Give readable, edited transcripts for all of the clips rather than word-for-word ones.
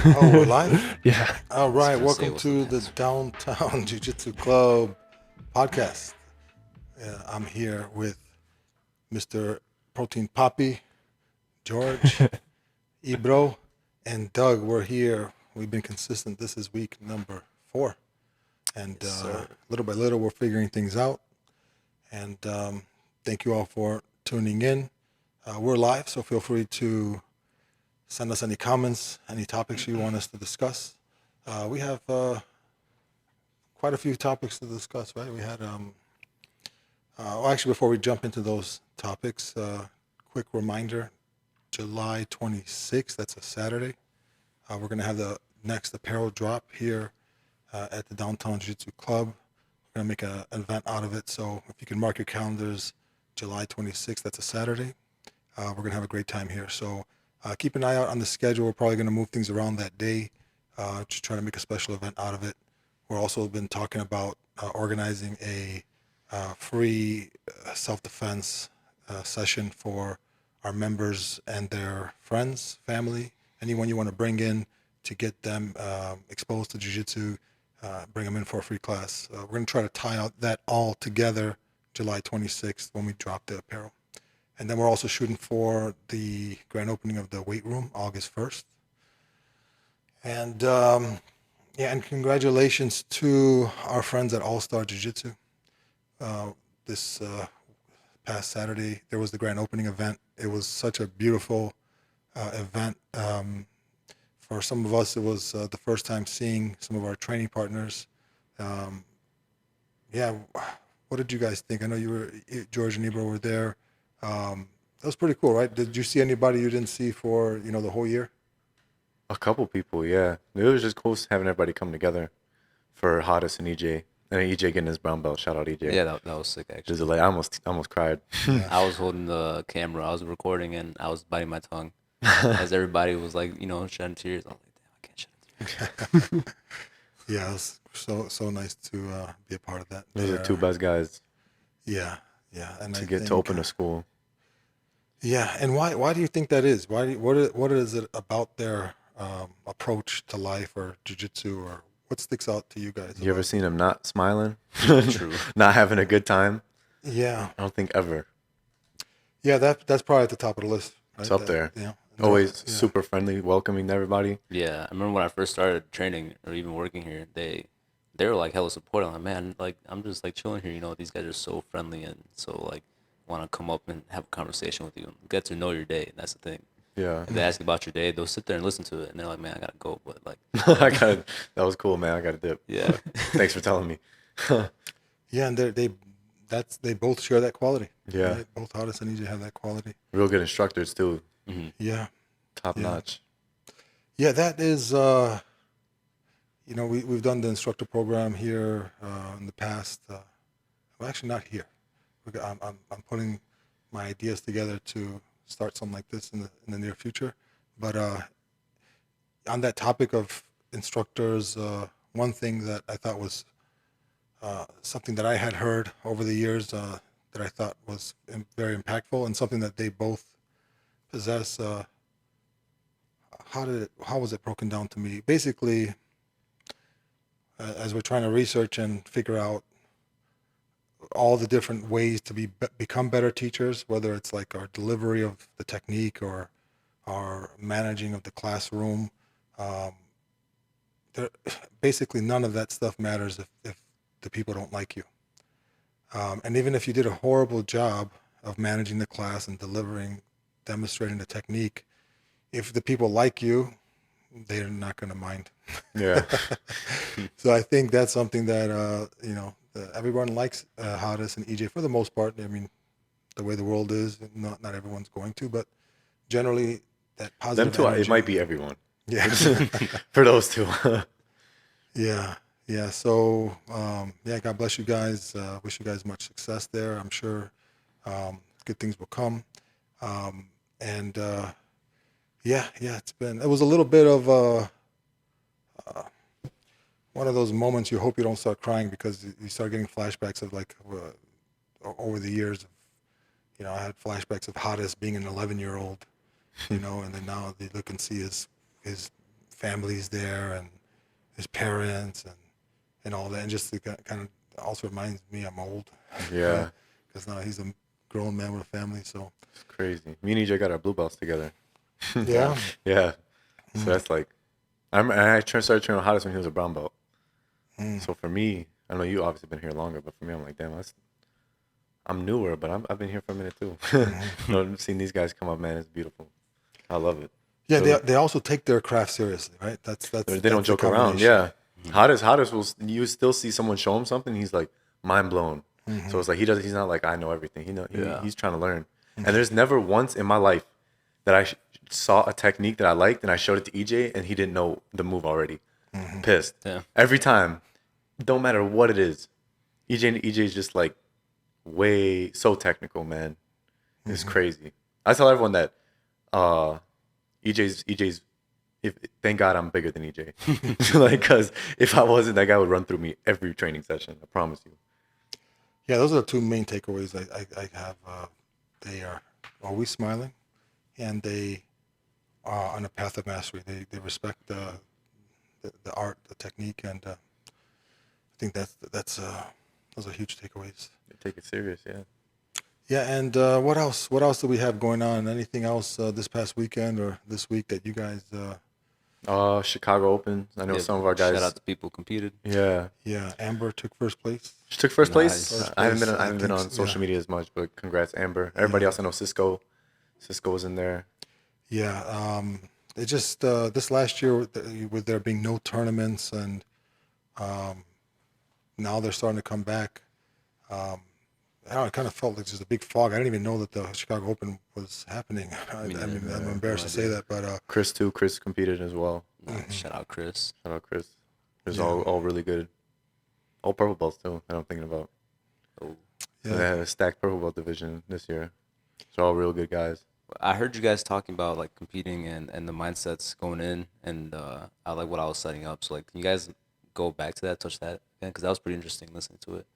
Oh, we're live? Yeah. All Just right, gonna say welcome what's the to the next. Downtown Jiu Jitsu Club podcast. I'm here with Mr. Protein Poppy, George, Ebro, and Doug. We're here. We've been consistent. This is week number 4. And Yes, sir. little by little, we're figuring things out. And thank you all for tuning in. We're live, so feel free to send us any comments, any topics you want us to discuss. We have quite a few topics to discuss, right? We had, well, actually, before we jump into those topics, quick reminder: July 26th, that's a Saturday. We're going to have the next apparel drop here at the Downtown Jiu-Jitsu Club. We're going to make an event out of it. So if you can mark your calendars, July 26th, that's a Saturday. We're going to have a great time here. So keep an eye out on the schedule. We're probably going to move things around that day, just try to make a special event out of it. We're also been talking about organizing a free self-defense session for our members and their friends, family, anyone you want to bring in to get them exposed to jiu-jitsu, bring them in for a free class. We're going to try to tie out that all together July 26th when we drop the apparel. And then we're also shooting for the grand opening of the weight room August 1st. And yeah, and congratulations to our friends at All Star Jiu Jitsu. This past Saturday, there was the grand opening event. It was such a beautiful event. For some of us, it was the first time seeing some of our training partners. Um, yeah, what did you guys think? I know you were, George and Ebro were there. That was pretty cool, right? Did you see anybody you didn't see for, the whole year? A couple people, yeah. It was just cool having everybody come together for Hottest and EJ. And EJ getting his brown belt. Shout out EJ. Yeah, that was sick actually. Just like I almost cried. Yeah. I was holding the camera, I was recording, and I was biting my tongue as everybody was like, shedding tears. I was like, damn, I can't shed a tear. Yeah, it was so nice to be a part of that. Those are the two best guys Yeah, yeah, and to I get to think open a school. yeah, and why do you think that is? What is it about their approach to life or jujitsu, or what sticks out to you guys You ever about? seen him not smiling? True. Not having a good time? Yeah, I don't think ever. yeah, that's probably at the top of the list, It's right? up That, there. they're- Always yeah, super friendly, welcoming to everybody. Yeah, I remember when I first started training or even working here, they were like hella supportive. I'm like, man, like I'm just like chilling here. These guys are so friendly and so like want to come up and have a conversation with you, get to know your day. That's the thing. Yeah. If they ask about your day, they'll sit there and listen to it, and they're like, man, I gotta go, but like, That was cool, man. I got a dip. yeah, Thanks for telling me. yeah, and they both share that quality. Yeah. Right? Both Hottest and EJ have that quality. Real good instructors too. Yeah, Top Yeah. notch. yeah, that is. We've done the instructor program here in the past. Well, actually, not here. I'm putting my ideas together to start something like this in the near future. But on that topic of instructors, one thing that I thought was something that I had heard over the years that I thought was very impactful, and something that they both possess. How was it broken down to me? Basically, as we're trying to research and figure out all the different ways to become better teachers, whether it's like our delivery of the technique or our managing of the classroom. Um, there, basically, none of that stuff matters if the people don't like you. And even if you did a horrible job of managing the class and demonstrating the technique, if the people like you, they're not going to mind. Yeah. So I think that's something that everyone likes Hottest and EJ for the most part. I mean, the way the world is, not everyone's going to, but generally that Them positive two, it energy. might be everyone. Yeah, For those two. yeah, yeah. So yeah, God bless you guys. Wish you guys much success there. I'm sure good things will come. And yeah, it was a little bit of one of those moments you hope you don't start crying because you start getting flashbacks of like over the years. I had flashbacks of Hottest being an 11-year-old, and then now they look and see his families there and his parents and all that, and just to kind of also reminds me I'm old. Yeah. Because now he's a grown man with a family. So It's crazy. Me and EJ got our blue belts together. yeah, Yeah. So that's like, started training with Hottest when he was a brown belt. So for me, I know you obviously been here longer, but for me, I'm like, damn, I'm newer, but I've been here for a minute too. Seeing these guys come up, man, it's beautiful. I love it. yeah. So They also take their craft seriously, right? That's they don't that's the joke around. combination. Yeah. Hottest will, you still see someone show him something, he's like mind blown. So it's like he's not like I know everything. He's trying to learn. And there's never once in my life that I saw a technique that I liked and I showed it to EJ and he didn't know the move already. Pissed. Yeah. Every time, don't matter what it is. EJ's just like so technical, man. It's crazy. I tell everyone that EJ's thank God I'm bigger than EJ. Like, cause if I wasn't, that guy would run through me every training session. I promise you. Yeah, those are the two main takeaways I have. They are always smiling, and they are on a path of mastery. They respect the art, the technique, and I think that's those are huge takeaways. They take it serious, yeah. Yeah, and what else? What else do we have going on? Anything else this past weekend or this week that you guys? Chicago Open. I know some of our guys. Shout out to people competed. Yeah. Yeah, Amber took first place. She took first place. Nice. I haven't I been think on so, social yeah. media as much, but congrats, Amber. Everybody else I know, Cisco was in there. Yeah, it just this last year with there being no tournaments and now they're starting to come back. I don't know, it kind of felt like just a big fog. I didn't even know that the Chicago Open was happening. I mean, I'm embarrassed to say that, but Chris too. Chris competed as well. Shout out Chris. Shout out Chris. It was all really good. All purple belts too. That I'm thinking about. Oh. So they had a stacked purple belt division this year. So all real good guys. I heard you guys talking about like competing and the mindsets going in, and I like what I was setting up. So like, can you guys go back to that, touch that again? Because that was pretty interesting listening to it.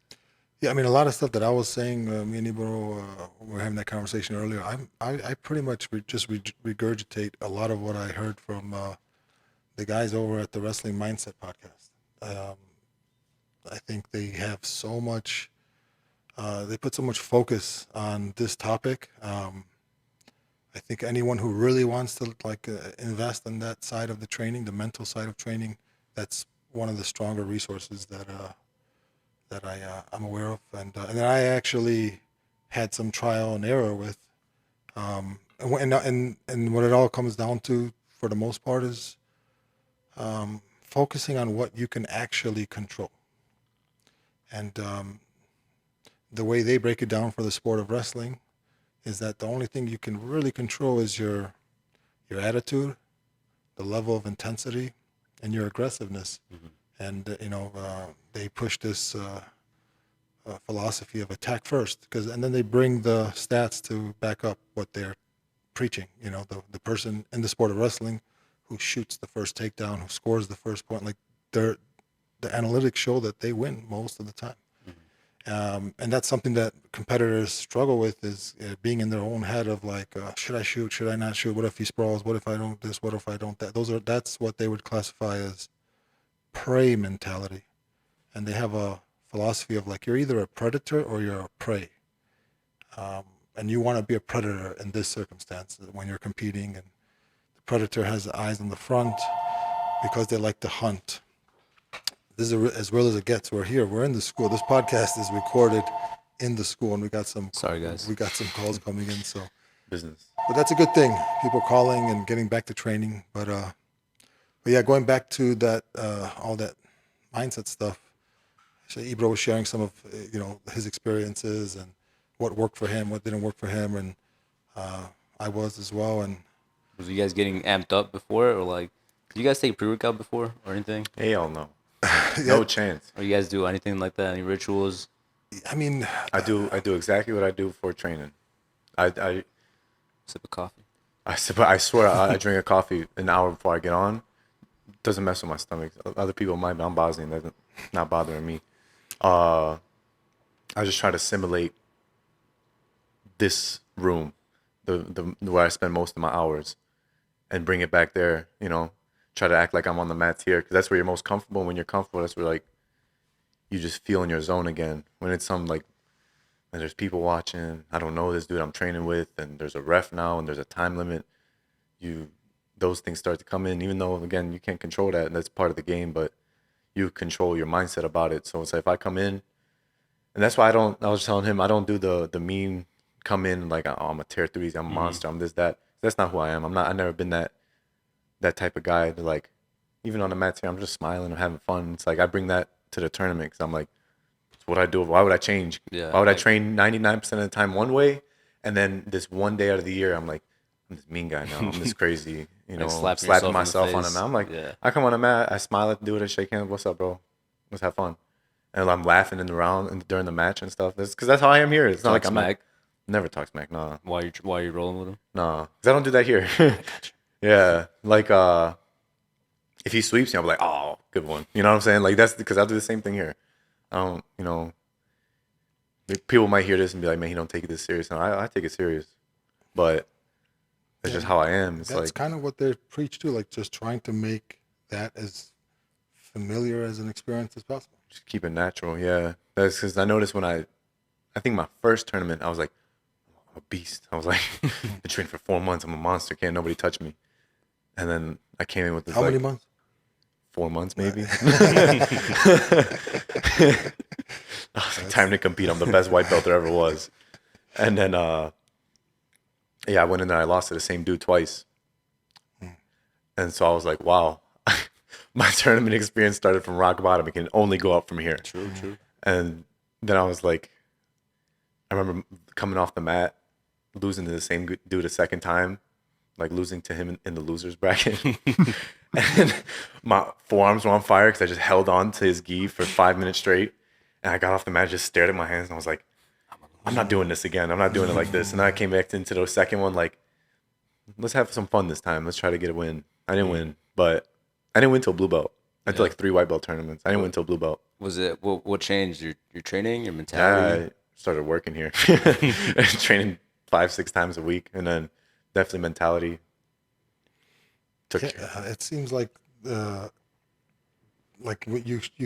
yeah, I mean, a lot of stuff that I was saying, me and Ibro were having that conversation earlier. I pretty much just regurgitate a lot of what I heard from the guys over at the Wrestling Mindset podcast. I think they have so much, they put so much focus on this topic. I think anyone who really wants to invest in that side of the training, the mental side of training, that's one of the stronger resources that I'm aware of, and then I actually had some trial and error with, and what it all comes down to for the most part is focusing on what you can actually control, and the way they break it down for the sport of wrestling is that the only thing you can really control is your attitude, the level of intensity, and your aggressiveness. And they push this philosophy of attack first, and then they bring the stats to back up what they're preaching. The person in the sport of wrestling who shoots the first takedown, who scores the first point, like the analytics show that they win most of the time. And that's something that competitors struggle with, is being in their own head of like, should I shoot? Should I not shoot? What if he sprawls? What if I don't this? What if I don't that? That's what they would classify as prey mentality. And they have a philosophy of like, you're either a predator or you're a prey. And you want to be a predator in this circumstance when you're competing. And the predator has the eyes on the front because they like to hunt. This is as real as it gets. We're in the school. This podcast is recorded in the school, and we got some. Sorry, guys. We got some calls coming in, so Business. but that's a good thing. People calling and getting back to training. But yeah, going back to that all that mindset stuff. So Ibro was sharing some of his experiences and what worked for him, what didn't work for him, and I was as well. And Was you guys getting amped up before, or like, did you guys take pre-workout before or anything? Hell no. No chance. Or you guys do anything like that? Any rituals? I mean, I do exactly what I do for training. I Sip of coffee. I swear I drink a coffee an hour before I get on. Doesn't mess with my stomach. Other people might, but I'm Bosnian. That's not bothering me. I just try to simulate this room, the where I spend most of my hours, and bring it back there. try to act like I'm on the mats here, because that's where you're most comfortable. When you're comfortable, that's where like you just feel in your zone again. When it's some like, and there's people watching, I don't know this dude I'm training with, and there's a ref now, and there's a time limit. Those things start to come in, even though again you can't control that, and that's part of the game, but you control your mindset about it. So it's like if I come in, and that's why I was telling him I don't do the mean come in like, oh, I'm a tear through these, I'm a monster, I'm this, that. That's not who I am. I've never been that type of guy to like, even on the mats here, I'm just smiling, I'm having fun. It's like I bring that to the tournament because I'm like, it's what I do. Why would I change? Yeah, why would I train 99% of the time one way, and then this one day out of the year I'm like, I'm this mean guy now. I'm this crazy, Like slapping myself on the mat. I'm like, yeah. I come on the mat, I smile at the dude, I shake hands. What's up, bro? Let's have fun. And I'm laughing in the round and during the match and stuff. Because that's how I am here. It's not like I'm smack. Never talk smack. Nah. Why you rolling with him? Nah. Because I don't do that here. Yeah. Like if he sweeps me, I'll be like, oh, good one. You know what I'm saying? Like that's because I'll do the same thing here. I don't. People might hear this and be like, man, he don't take it this serious. No, I take it serious, but that's just how I am. It's That's like kind of what they preach to, like just trying to make that as familiar as an experience as possible. just keep it natural. Yeah, that's because I noticed when I think my first tournament, I was like, I'm a beast. I was like, I trained for 4 months. I'm a monster. Can't nobody touch me. And then I came in with this. How like, many months? 4 months maybe. I was like, time to compete. I'm the best white belt there ever was. And then, yeah, I went in there. I lost to the same dude twice. And so I was like, wow, my tournament experience started from rock bottom. It can only go up from here. True. And then I was like, I remember coming off the mat, losing to the same dude a second time, like losing to him in the losers bracket. And my forearms were on fire because I just held on to his gi for 5 minutes straight. And I got off the mat, just stared at my hands, and I was like, I'm not doing this again. I'm not doing it like this. And then I came back into the second one, like, let's have some fun this time. Let's try to get a win. I didn't win, but I didn't win till blue belt. I did like 3 white belt tournaments. I didn't win till blue belt. Was it what changed your training, your mentality? I started working here, training 5-6 times a week, and then definitely mentality. It seems like you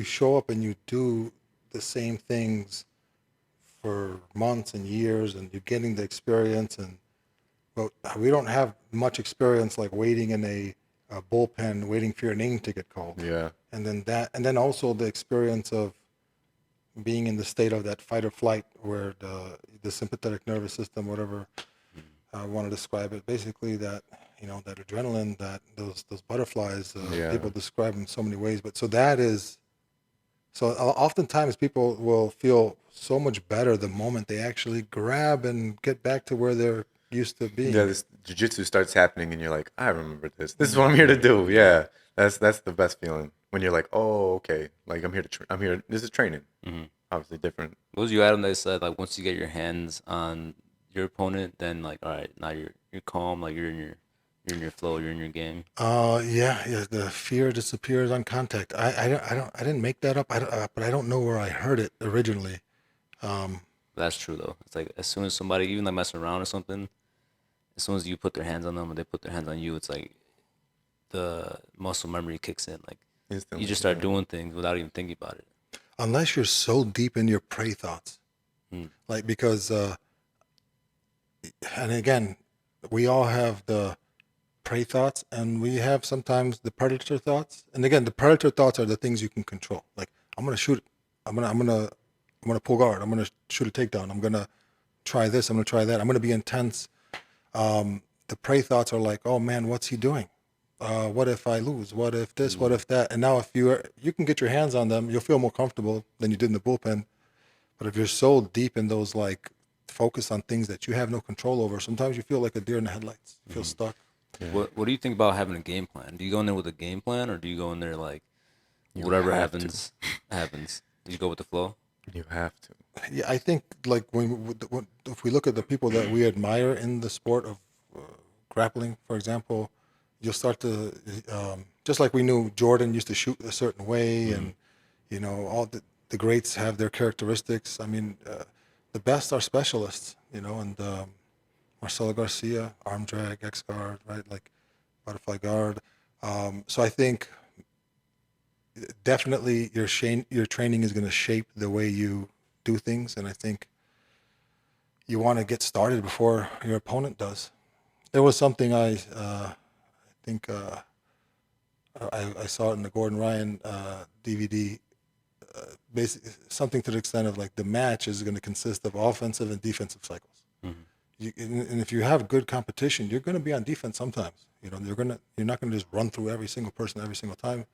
show up and you do the same things for months and years, and you're getting the experience. But we don't have much experience like waiting in a bullpen, waiting for your name to get called. Yeah. And then also the experience of being in the state of that fight or flight, where the sympathetic nervous system, whatever I want to describe it, basically that that adrenaline, that those butterflies. People describe them so many ways, but so oftentimes people will feel so much better the moment they actually grab and get back to where they're used to being. Yeah, this jiu-jitsu starts happening and you're like, I remember this. This is what I'm here to do. Yeah, that's the best feeling when you're like, oh, okay, like I'm here. This is training. Obviously different. What was you, Adam? They said like once you get your hands on your opponent, then like all right, now you're calm, like you're in your flow, you're in your game. Yeah, the fear disappears on contact. I didn't make that up. But I don't know where I heard it originally. That's true though. It's like as soon as somebody even like messing around or something, as soon as you put their hands on them and they put their hands on you, it's like the muscle memory kicks in. Like Instantly, you just start doing things without even thinking about it. Unless you're so deep in your prey thoughts, like because, and again, we all have the prey thoughts, and we have sometimes the predator thoughts. And again, the predator thoughts are the things you can control. Like I'm gonna shoot, I'm gonna pull guard, I'm gonna shoot a takedown, I'm gonna try this, I'm gonna try that, I'm gonna be intense. The prey thoughts are like, oh man, what's he doing? What if I lose? What if this? What if that? And now if you can get your hands on them, you'll feel more comfortable than you did in the bullpen. But if you're so deep in those, like, focus on things that you have no control over, sometimes you feel like a deer in the headlights. You feel stuck. Yeah. What do you think about having a game plan? Do you go in there with a game plan, or do you go in there like whatever happens, happens? Do you go with the flow? You have to. Yeah, I think like if we look at the people that we admire in the sport of grappling, for example, you'll start to just like we knew Jordan used to shoot a certain way, and all the greats have their characteristics. I mean, the best are specialists, and Marcelo Garcia, arm drag, X guard, right, like butterfly guard. So I think definitely your training is going to shape the way you do things, and I think you want to get started before your opponent does. There was something I think I saw it in the Gordon Ryan DVD. Basically, something to the extent of like the match is going to consist of offensive and defensive cycles. And if you have good competition, you're going to be on defense sometimes. You're not going to just run through every single person every single time.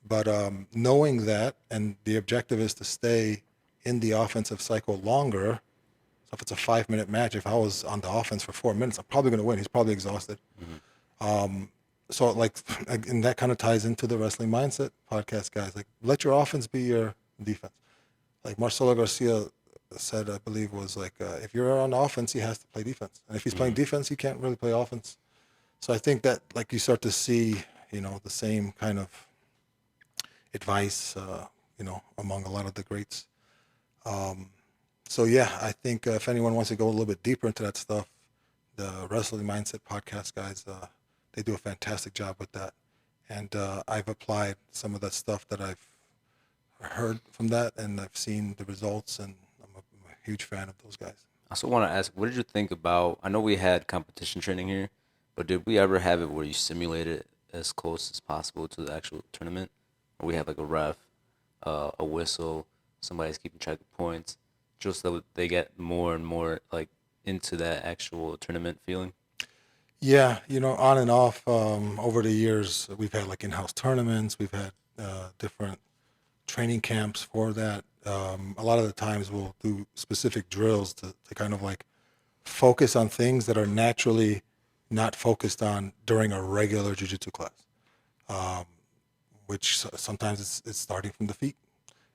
But knowing that, and the objective is to stay in the offensive cycle longer. So if it's a 5-minute match, if I was on the offense for 4 minutes, I'm probably going to win. He's probably exhausted. So like, and that kind of ties into the wrestling mindset podcast, guys. Like, let your offense be your defense. Like Marcelo Garcia said, I believe, was like, if you're on offense, he has to play defense, and if he's playing defense, he can't really play offense. So I think that like you start to see, the same kind of advice, among a lot of the greats. So yeah, I think if anyone wants to go a little bit deeper into that stuff, the Wrestling Mindset podcast guys, they do a fantastic job with that. And I've applied some of that stuff that I've heard from that, and I've seen the results, and I'm a huge fan of those guys. I also want to ask, what did you think about? I know we had competition training here, but did we ever have it where you simulate it as close as possible to the actual tournament? Or we have like a ref, a whistle, somebody's keeping track of points, just so that they get more and more like into that actual tournament feeling? Yeah, on and off over the years, we've had like in-house tournaments. We've had different training camps for that. A lot of the times we'll do specific drills to kind of like focus on things that are naturally not focused on during a regular jiu-jitsu class, which sometimes it's starting from the feet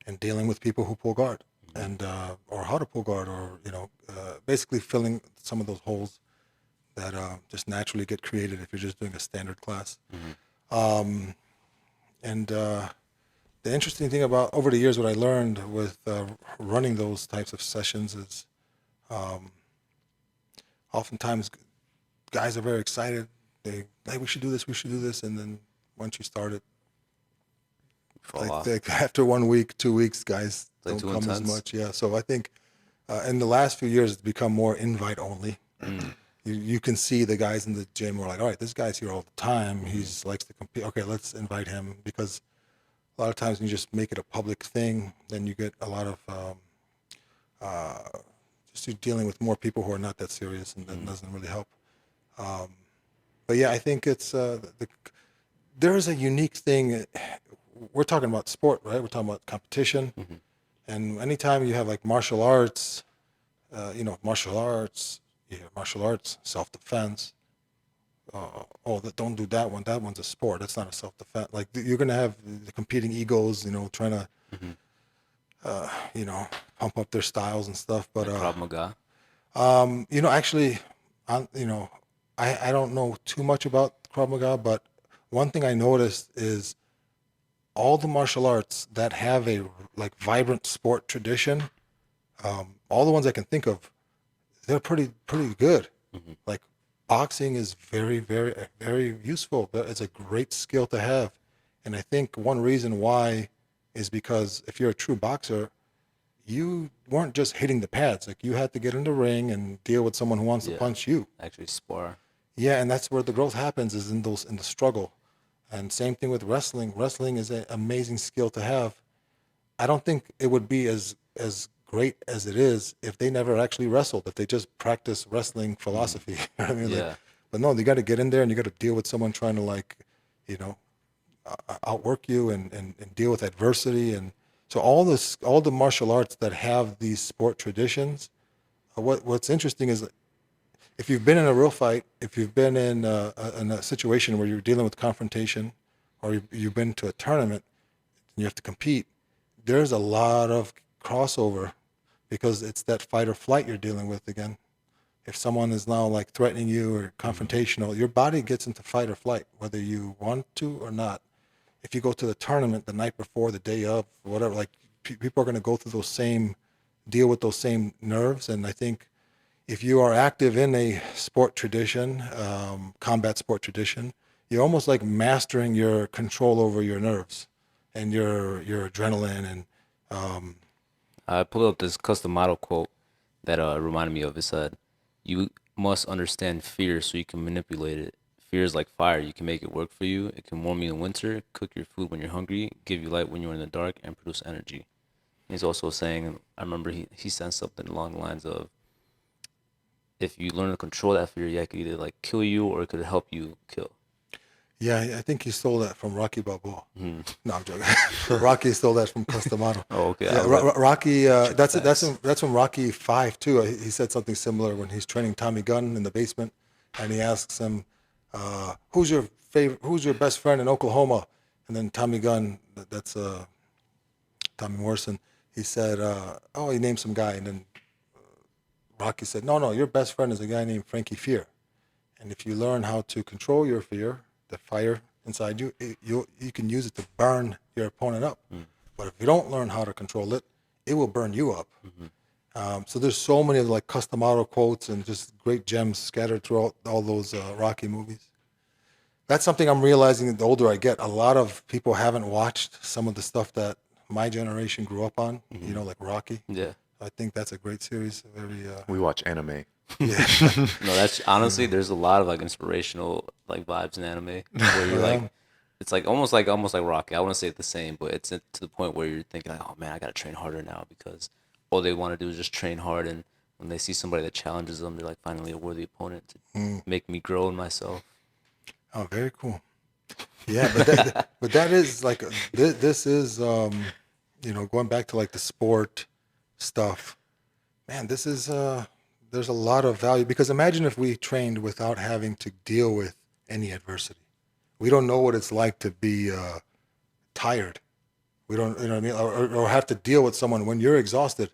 and dealing with people who pull guard, and or how to pull guard, or basically filling some of those holes that just naturally get created if you're just doing a standard class. And the interesting thing about over the years, what I learned with running those types of sessions is oftentimes guys are very excited. Hey, we should do this, and then once you start it, Fall off. like after 1 week, 2 weeks, guys Like don't too come as intense? much. Yeah, so I think in the last few years, it's become more invite only. You can see the guys in the gym who are like, all right, this guy's here all the time. He likes to compete. Okay, let's invite him, because a lot of times when you just make it a public thing, then you get a lot of just you dealing with more people who are not that serious, and that doesn't really help. But yeah, I think it's there is a unique thing. We're talking about sport, right? We're talking about competition, and anytime you have like martial arts, martial arts, self-defense. Don't do that one. That one's a sport. That's not a self-defense. Like you're gonna have the competing egos, trying to, pump up their styles and stuff. But Krav Maga. actually, I don't know too much about Krav Maga, but one thing I noticed is all the martial arts that have a like vibrant sport tradition, all the ones I can think of, they're pretty good. Like boxing is very, very, very useful. It's a great skill to have, and I think one reason why is because if you're a true boxer, you weren't just hitting the pads. Like you had to get in the ring and deal with someone who wants to Yeah. punch you. Actually spar. Yeah, and that's where the growth happens, is in the struggle. And same thing with wrestling. Wrestling is an amazing skill to have. I don't think it would be as great as it is if they never actually wrestled, if they just practice wrestling philosophy. You know what I mean? Yeah. But no, you got to get in there and you got to deal with someone trying to like, outwork you and deal with adversity. And so all the martial arts that have these sport traditions, what's interesting is if you've been in a real fight, if you've been in a situation where you're dealing with confrontation, or you've been to a tournament and you have to compete, there's a lot of crossover, because it's that fight or flight you're dealing with again. If someone is now like threatening you or confrontational, your body gets into fight or flight, whether you want to or not. If you go to the tournament the night before, the day of, whatever, like people are going to go through deal with those same nerves. And I think if you are active in a sport tradition, combat sport tradition, you're almost like mastering your control over your nerves and your adrenaline and I pulled up this custom model quote that reminded me of. It said, "You must understand fear so you can manipulate it. Fear is like fire. You can make it work for you. It can warm you in winter, cook your food when you're hungry, give you light when you're in the dark, and produce energy." He's also saying, I remember he said something along the lines of, if you learn to control that fear, yeah, it could either like kill you or it could help you kill. yeah, I think he stole that from Rocky Balboa. No, I'm joking. Rocky stole that from Customado. Oh, okay. Yeah, Rocky. That's from Rocky 5 too. He said something similar when he's training Tommy Gunn in the basement, and he asks him, "Who's your favorite? Who's your best friend in Oklahoma?" And then Tommy Gunn, that's Tommy Morrison. He said, "Oh, he named some guy," and then Rocky said, "No, your best friend is a guy named Frankie Fear, and if you learn how to control your fear, the fire inside you, you can use it to burn your opponent up. But if you don't learn how to control it, it will burn you up." So there's so many like custom auto quotes and just great gems scattered throughout all those Rocky movies. That's something I'm realizing the older I get. A lot of people haven't watched some of the stuff that my generation grew up on, like Rocky. Yeah. I think that's a great series. Very. We watch anime. Yeah. No, that's honestly, there's a lot of like inspirational like vibes in anime where you're like, it's like almost like Rocky. I wouldn't say it's the same, but it's to the point where you're thinking like, oh man, I gotta train harder now because all they want to do is just train hard, and when they see somebody that challenges them, they're like finally a worthy opponent to make me grow in myself. Oh, very cool. Yeah, but that is like this is going back to like the sport stuff. Man, this is there's a lot of value because imagine if we trained without having to deal with any adversity. We don't know what it's like to be tired. We don't, you know what I mean, or have to deal with someone when you're exhausted.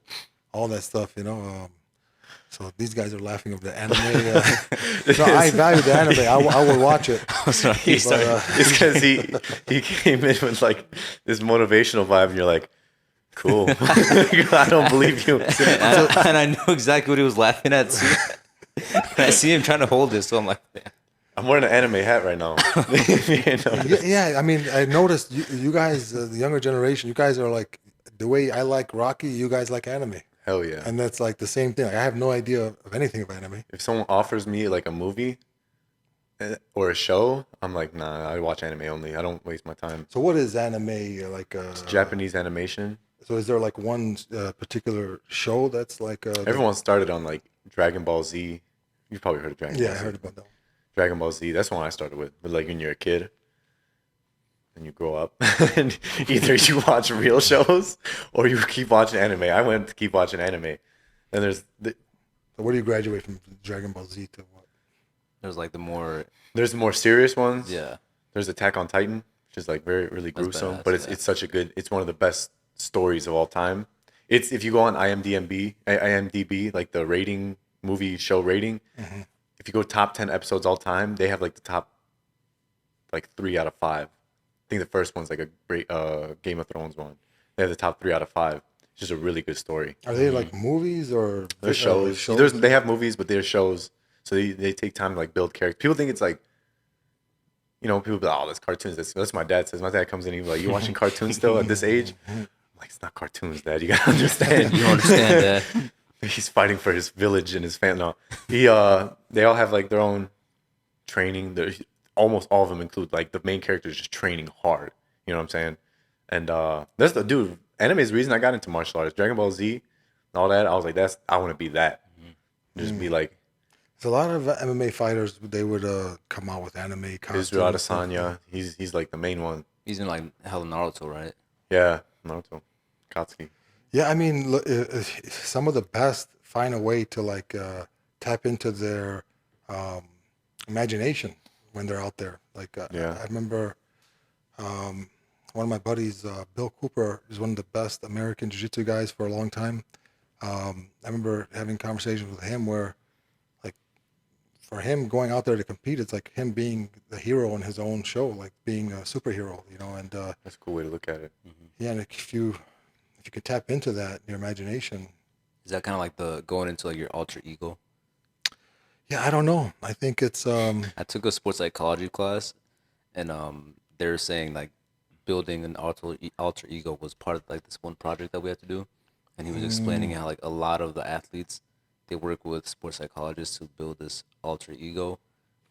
All that stuff, So these guys are laughing at the anime. No, I value the anime. I will watch it. It's because he came in with like this motivational vibe, and you're like, cool. I don't believe you. And I know exactly what he was laughing at too. I see him trying to hold this, so I'm like, yeah. I'm wearing an anime hat right now. Yeah, I mean, I noticed you guys, the younger generation, you guys are like, the way I like Rocky, you guys like anime. Hell yeah. And that's like the same thing. Like, I have no idea of anything of anime. If someone offers me like a movie or a show, I'm like, nah, I watch anime only. I don't waste my time. So what is anime like? It's Japanese animation. So is there like one particular show that's like? Everyone started on like Dragon Ball Z. You've probably heard of Dragon Ball Z. Yeah, I heard about that one. Dragon Ball Z. That's the one I started with. But like when you're a kid and you grow up, and either you watch real shows or you keep watching anime. I went to keep watching anime. And So where do you graduate from Dragon Ball Z to what? There's like There's the more serious ones. Yeah. There's Attack on Titan, which is like really gruesome, badass, but it's such a good. It's one of the best stories of all time. It's if you go on IMDb, like the rating, movie show rating. Mm-hmm. If you go top 10 episodes all time, they have like the top like 3 out of 5. I think the first one's like a great Game of Thrones one. They have the top 3 out of 5. It's just a really good story. Are they like movies or They're shows? They have movies, but they're shows. So they take time to like build characters. People think it's like, people be like, oh, that's cartoons. That's my dad says. My dad comes in and he's like, you watching cartoons still at this age? I'm like, it's not cartoons, Dad. You gotta understand. You don't understand that. He's fighting for his village and his family. No, they all have like their own training. Almost all of them include like the main characters just training hard. You know what I'm saying? And that's the dude. Anime is the reason I got into martial arts. Dragon Ball Z, and all that. I was like, I want to be that. Just be like. So a lot of MMA fighters, they would come out with anime costumes. Israel Adesanya, he's like the main one. He's in like hell of Naruto, right? Yeah, Naruto, Katsuki. Yeah, I mean, some of the best find a way to like tap into their imagination when they're out there. Like I remember one of my buddies, Bill Cooper, is one of the best American Jiu-Jitsu guys for a long time. I remember having conversations with him where, like, for him going out there to compete, it's like him being the hero in his own show, like being a superhero, And that's a cool way to look at it. Yeah, and if you could tap into that, your imagination. Is that kind of like the going into like your alter ego? Yeah, I don't know. I think it's I took a sports psychology class, and they're saying like building an alter ego was part of like this one project that we had to do, and he was explaining how like a lot of the athletes they work with sports psychologists to build this alter ego,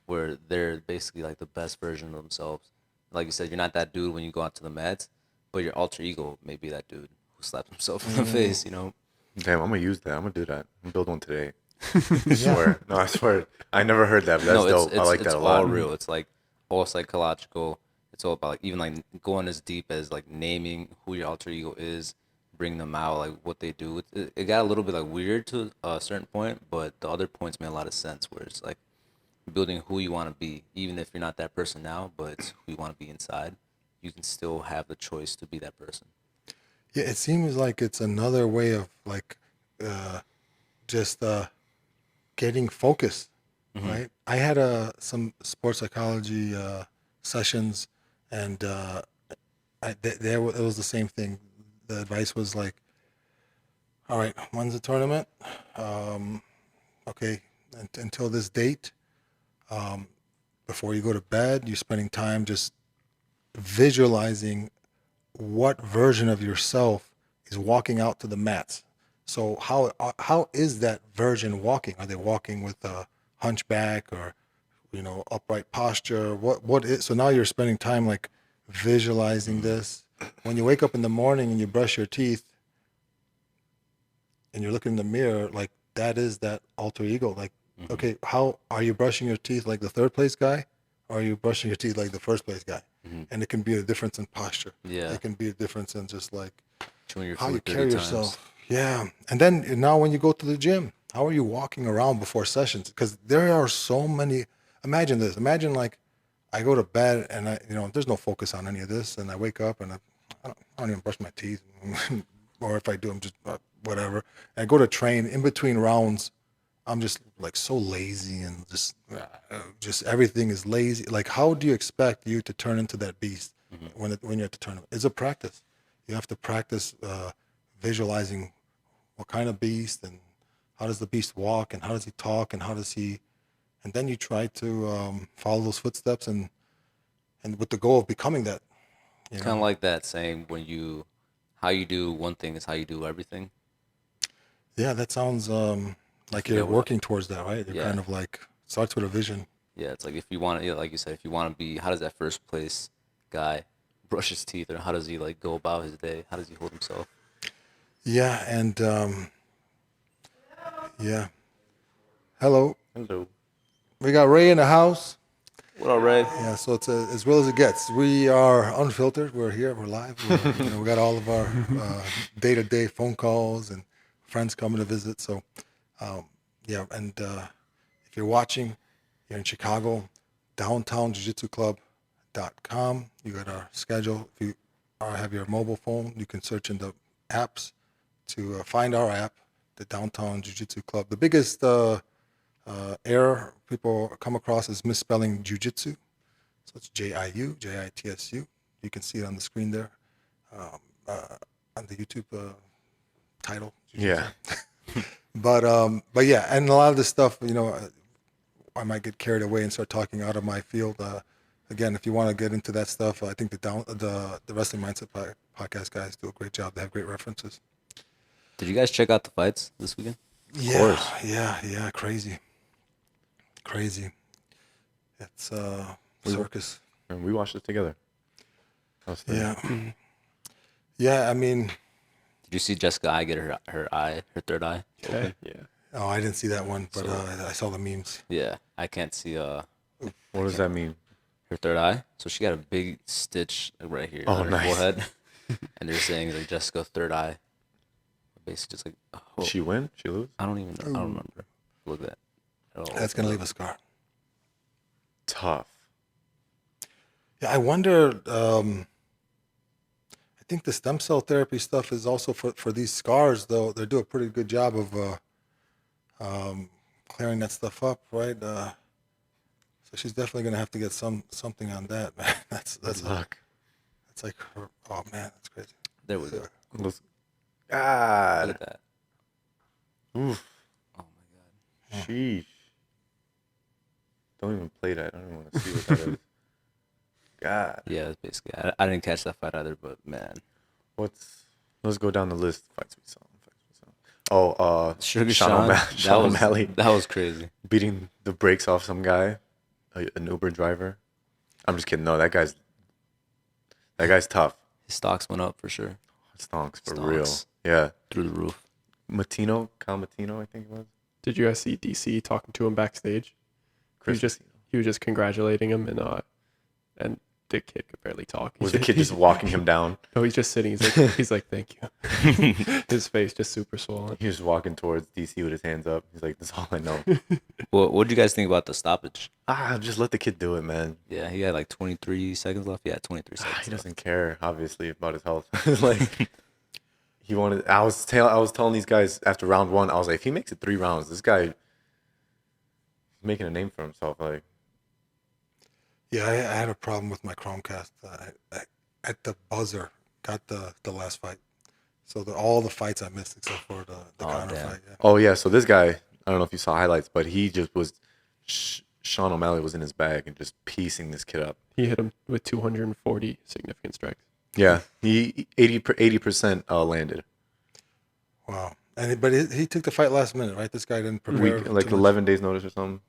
where they're basically like the best version of themselves. Like you said, you're not that dude when you go out to the mats, but your alter ego may be that dude who slaps himself in the face. You know. Damn, I'm gonna use that. I'm gonna do that. I'm gonna build one today. I Yeah. swear. No, I swear. I never heard that, but that's No, it's dope. I like that a all lot. real. It's like all psychological. It's all about like even like going as deep as like naming who your alter ego is, bring them out, like what they do. It got a little bit like weird to a certain point, but the other points made a lot of sense. Where it's like building who you want to be, even if you're not that person now, but it's who you want to be inside. You can still have the choice to be that person. Yeah, it seems like it's another way of like just getting focused, right? I had some sports psychology sessions, and it was the same thing. The advice was like, all right, when's the tournament? Okay, until this date, before you go to bed, you're spending time just visualizing what version of yourself is walking out to the mats. So how is that version walking? Are they walking with a hunchback or upright posture? What is so now you're spending time like visualizing this. When you wake up in the morning and you brush your teeth and you're looking in the mirror, like that is that alter ego. Like, okay, how are you brushing your teeth like the third place guy? Or are you brushing your teeth like the first place guy? And it can be a difference in posture. Yeah. It can be a difference in just like Chewing your how you food 30 carry times. yourself. Yeah. And then now when you go to the gym, how are you walking around before sessions? Because there are so many. Imagine this. Imagine like I go to bed and there's no focus on any of this. And I wake up and I don't even brush my teeth. Or if I do, I'm just whatever. And I go to train in between rounds. I'm just like so lazy and just everything is lazy. Like, how do you expect you to turn into that beast when you're at the tournament? It's a practice. You have to practice visualizing what kind of beast and how does the beast walk and how does he talk and and then you try to follow those footsteps and with the goal of becoming that. It's kind of like that saying how you do one thing is how you do everything. Yeah, that sounds like you're working towards that, right? You're kind of like starts with a vision. Yeah, it's like if you want to, like you said, if you want to be, how does that first place guy brush his teeth, or how does he like go about his day? How does he hold himself? Yeah, and yeah. Hello, Hello. we got Ray in the house. What up, Ray? Yeah, so it's as real as it gets. We are unfiltered. We're here. We're live. We got all of our day-to-day phone calls and friends coming to visit. So, yeah. And if you're watching, you're in Chicago, downtownjujitsuclub.com. You got our schedule. If you have your mobile phone, you can search in the apps to find our app, the Downtown Jiu-Jitsu Club. The biggest error people come across is misspelling jujitsu. So it's Jitsu. You can see it on the screen there, on the YouTube title. Yeah. But yeah, and a lot of this stuff, I might get carried away and start talking out of my field. Again, if you want to get into that stuff, I think the Wrestling Mindset podcast guys do a great job. They have great references. Did you guys check out the fights this weekend? Yeah, yeah, crazy. It's circus. And we watched it together. Yeah. Yeah, I mean, Did you see Jessica I get her third eye open? Yeah. oh, I didn't see that one, but I saw the memes. Yeah, I can't see What does that mean? her third eye. So she got a big stitch right here Oh, on her nice. forehead, and they're saying like Jessica third eye. Basically, just like Did she win? She lose? I don't even know. I don't remember. Look at that. That's gonna leave a scar. Tough. Yeah, I wonder. I think the stem cell therapy stuff is also for these scars, though. They do a pretty good job of clearing that stuff up, right? So she's definitely gonna have to get something on that, man. That's luck. That's like her. Oh man, that's crazy. There we go. God. Look at that. Oof. Oh my god. Sheesh. Don't even play that. I don't even want to see what that is. God. Yeah, basically. I didn't catch that fight either, but man. Let's go down the list. Fights we saw. Oh, Sugar Sean Sean, O'Malley that was crazy. beating the brakes off some guy, an Uber driver. I'm just kidding. No, that guy's tough. His stocks went up for sure. Stonks for real. Stonks. Yeah. Through the roof. Cal Matino, I think it was. Did you guys see DC talking to him backstage? Chris He was just congratulating him, and the kid could barely talk. Was the kid just walking him down? No, he's just sitting. He's like, thank you. His face just super swollen. He was walking towards DC with his hands up. He's like, that's all I know. Well, what did you guys think about the stoppage? Just let the kid do it, man. Yeah, he had like 23 seconds left. Yeah, 23 seconds. He doesn't care, obviously, about his health. Like, he wanted. I was telling these guys after round 1, I was like, if he makes it 3 rounds, this guy is making a name for himself. Like, Yeah, I had a problem with my Chromecast. At the buzzer, got the last fight. So all the fights I missed except for the Conor fight. Yeah. oh yeah, so this guy, I don't know if you saw highlights, but he just was. Sean O'Malley was in his bag and just piecing this kid up. He hit him with 240 significant strikes. Yeah, he 80% landed. Wow. But he took the fight last minute, right? This guy didn't prepare. Like 11 days notice or something.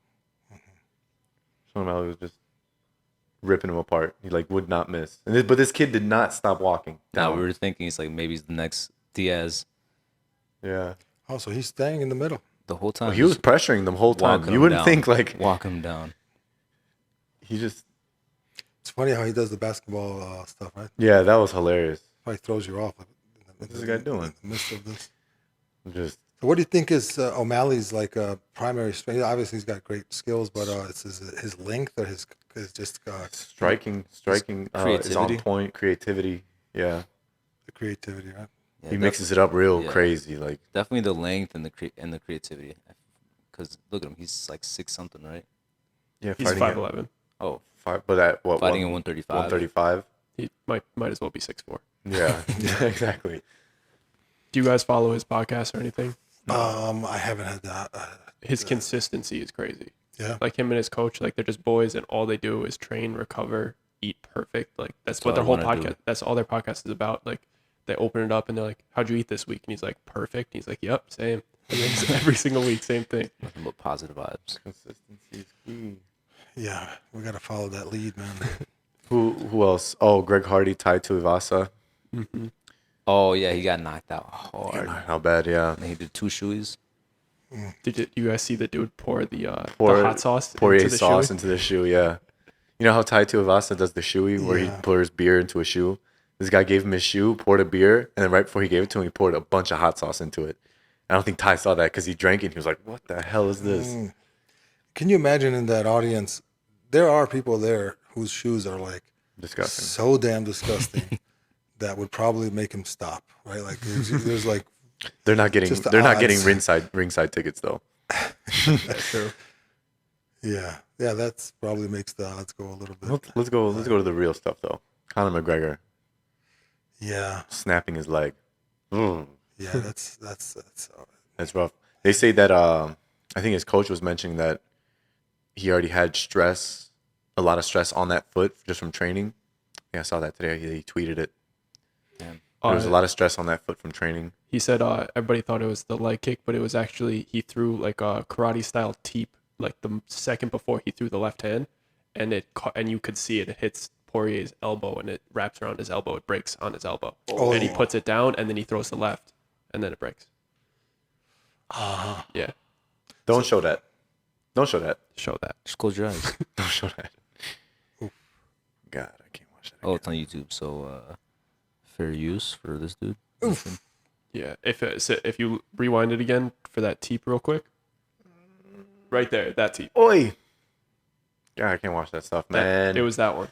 Sean O'Malley was just ripping him apart. He like would not miss. But this kid did not stop walking. Now we were thinking he's like maybe he's the next Diaz Yeah. Oh, so he's staying in the middle. the whole time. He was pressuring them the whole time. walking You him wouldn't down. think like Walk him down. he just. It's funny how he does the basketball stuff, right? Yeah, that was hilarious. Probably throws you off. What's this guy doing? In the midst of this. Just So what do you think is O'Malley's like primary strength? Obviously, he's got great skills, but it's his length or his just striking is on Creativity. point. Creativity. Yeah. the creativity, right? Yeah, He mixes it up real yeah. crazy. Like Definitely the length and the creativity. Because look at him, he's like 6 something, right? yeah, He's 5'11". Oh, But at what? fighting at 135. 135. He might as well be 6'4". Yeah. Yeah. Exactly. Do you guys follow his podcast or anything? I haven't had that. His consistency is crazy. Yeah. Like him and his coach, like they're just boys, and all they do is train, recover, eat perfect. Like that's what all their I whole wanna do. podcast. That's all their podcast is about. Like they open it up and they're like, "How'd you eat this week?" And he's like, "Perfect." And he's like, "Yep, same." And then every single week, same thing. nothing but positive vibes. Consistency is key. Yeah, we got to follow that lead, man. Who else? Oh, Greg Hardy tied to Ivasa. Oh yeah, he got knocked out hard. How bad? Yeah. And he did 2 shoeys. Did you guys see the dude pour the Pour hot sauce Poirier into the sauce shoe? into the shoe. Yeah. You know how Tai Tuivasa does the shoey where he Yeah. pours beer into a shoe. This guy gave him his shoe, poured a beer, and then right before he gave it to him, he poured a bunch of hot sauce into it. I don't think Ty saw that because he drank it. And he was like, "What the hell is this?" Can you imagine in that audience, there are people there whose shoes are like Disgusting. so damn disgusting that would probably make him stop, right? Like there's like They're not getting. Just the They're not getting odds. ringside tickets though. That's true. yeah, that's probably makes the odds go a little bit. Let's go to the real stuff though. Conor McGregor Yeah, snapping his leg. Mm, yeah, that's that's rough. They say that I think his coach was mentioning that he already had a lot of stress on that foot just from training. Yeah, I saw that today. He tweeted it. Damn. There was a lot of stress on that foot from training. He said everybody thought it was the leg kick, but it was actually he threw like a karate style teep like the second before he threw the left hand, and and you could see it. It hits Poirier's elbow and it wraps around his elbow. It breaks on his elbow, and he puts it down, and then he throws the left, and then it breaks. Yeah, Don't show that. Don't show that. show that. Just close your eyes. Don't show that. God, I can't watch that. Oh, it's on YouTube. So fair use for this dude. Yeah, if you rewind it again for that teep real quick, right there, that teep. Oi! God, I can't watch that stuff, man. It was that one.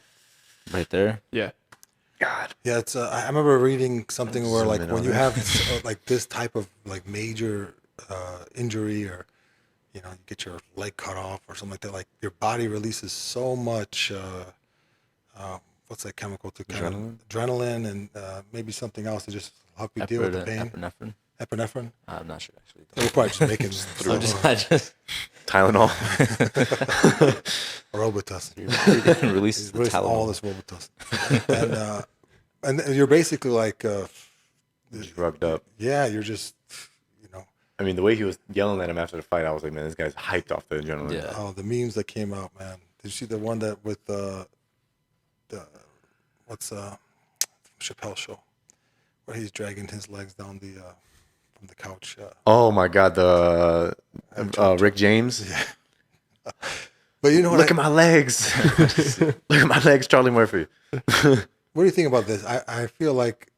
Right there. Yeah. God. yeah. It's I remember reading something where Zoom like in when on you it. have like this type of like major injury or you get your leg cut off or something like that, like your body releases so much what's that chemical to kind of adrenaline and maybe something else to just help you deal with the pain. Epinephrine. Epinephrine. I'm not sure actually. We're probably just making I just Tylenol. Robitussin. Releases the Release all Tylenol. this Robitussin. And you're basically like, Just rugged up. yeah, you're just, you know, I mean, the way he was yelling at him after the fight, I was like, man, this guy's hyped off the adrenaline. Yeah. oh, the memes that came out, man. Did you see the one that with the what's Chappelle show, where he's dragging his legs down the from the couch? Oh my God, the Rick James. Yeah. But you know what? Look at my legs. Look at my legs, Charlie Murphy. What do you think about this? I feel like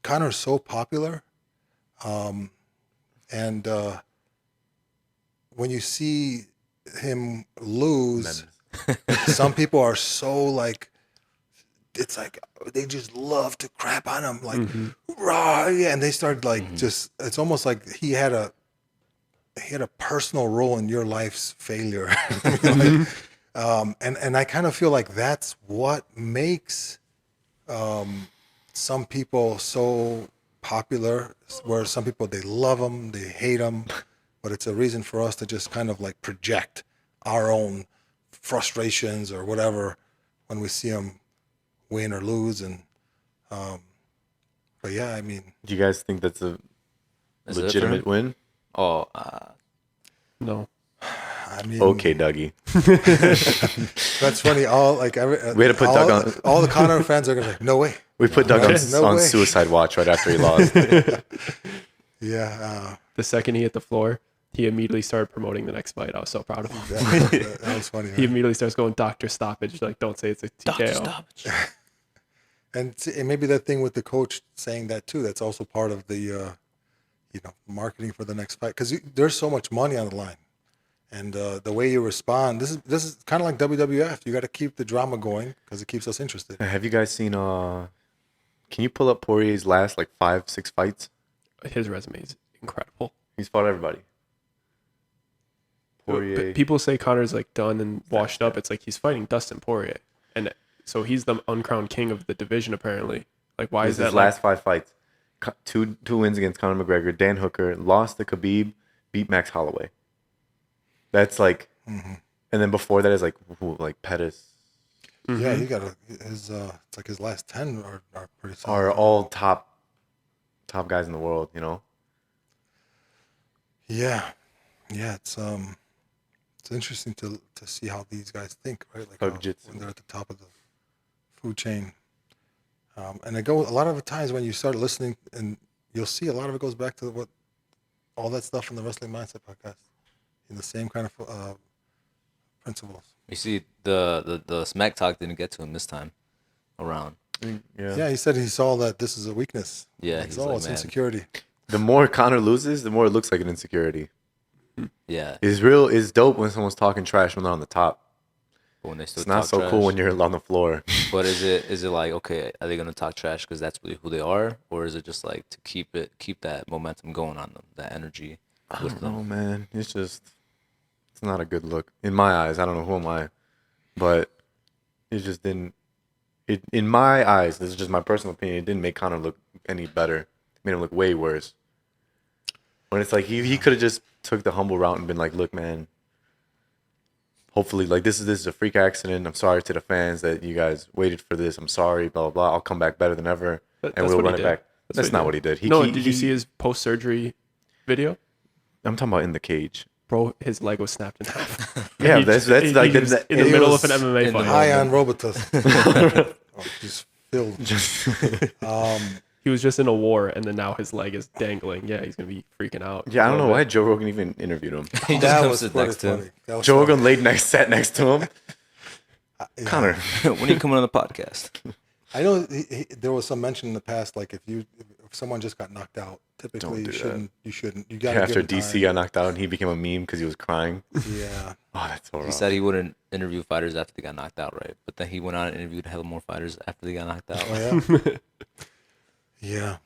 Conor's so popular, and when you see him lose, some people are so like, it's like they just love to crap on him, like raw, yeah, and they start like just. It's almost like he had a personal role in your life's failure. I mean, like, and I kind of feel like that's what makes some people so popular, where some people, they love them, they hate them, but it's a reason for us to just kind of like project our own frustrations or whatever when we see them win or lose. And but yeah, I mean, Do you guys think that's a Is it for legitimate him? win? Oh, No. I mean, Okay, Dougie. that's funny. All like We had to put all, Doug on. all the Conor fans are gonna be like, no way. We put Doug on, No on way. suicide watch right after he lost. Yeah, The second he hit the floor, he immediately started promoting the next fight. I was so proud of him. that was funny. He Man. immediately starts going Dr. Stoppage. Like, don't say it's a TKO. And maybe that thing with the coach saying that too. That's also part of the marketing for the next fight, because there's so much money on the line, and the way you respond. This is kind of like WWF. You got to keep the drama going because it keeps us interested. Have you guys seen? Can you pull up Poirier's last like 5-6 fights? His resume is incredible. He's fought everybody. Poirier. But people say Conor's like done and washed up. It's like he's fighting Dustin Poirier, and so he's the uncrowned king of the division apparently. Like, why is that His last 5 fights? Two wins against Conor McGregor. Dan Hooker lost to Khabib, beat Max Holloway. That's like, and then before that is like Pettis. Yeah, he got his. It's like his last 10 are pretty solid. Are all top guys in the world, you know. Yeah, it's interesting to see how these guys think, right? Like Jiu-Jitsu. when they're at the top of the food chain. And a lot of the times when you start listening, and you'll see a lot of it goes back to what all that stuff in the Wrestling Mindset podcast, in the same kind of principles. You see, the smack talk didn't get to him this time around. Yeah, he said he saw that this is a weakness. Yeah, it's he's like, it's man. insecurity. The more Conor loses, the more it looks like an insecurity. Yeah, It's dope when someone's talking trash when they're on the top. but when they still It's not talk so trash. cool when you're on the floor. But is it like, okay, are they gonna talk trash because that's really who they are, or is it just like to keep that momentum going on them, that energy I with don't them? know, man. It's not a good look in my eyes. I don't know, who am I, but it just didn't. In my eyes, this is just my personal opinion. It didn't make Conor look any better. It made him look way worse. When it's like he could have just took the humble route and been like, "Look, man. Hopefully, like this is a freak accident. I'm sorry to the fans that you guys waited for this. I'm sorry, blah blah blah. I'll come back better than ever, and That's we'll what he run it did. back." That's what not what he did. Did you see his post-surgery video? I'm talking about in the cage. Bro, his leg was snapped in half. Yeah, He that's just- like he was in the he middle was of an MMA in the fight. High on Robitussin. He's filled. He was just in a war, and then now his leg is dangling. Yeah, he's gonna be freaking out. Yeah, I don't a know little why bit. Joe Rogan even interviewed him. He just That comes was sit pretty next to him. funny. That was Joe funny. Rogan sat next to him. Yeah. Connor. When are you coming on the podcast? I know there was some mention in the past, like if someone just got knocked out, typically Don't do that. you shouldn't. You got to After give them DC time. got knocked out and he became a meme because he was crying. Yeah. Oh, that's horrible. He said he wouldn't interview fighters after they got knocked out, right? But then he went on and interviewed hell more fighters after they got knocked out. Oh, yeah.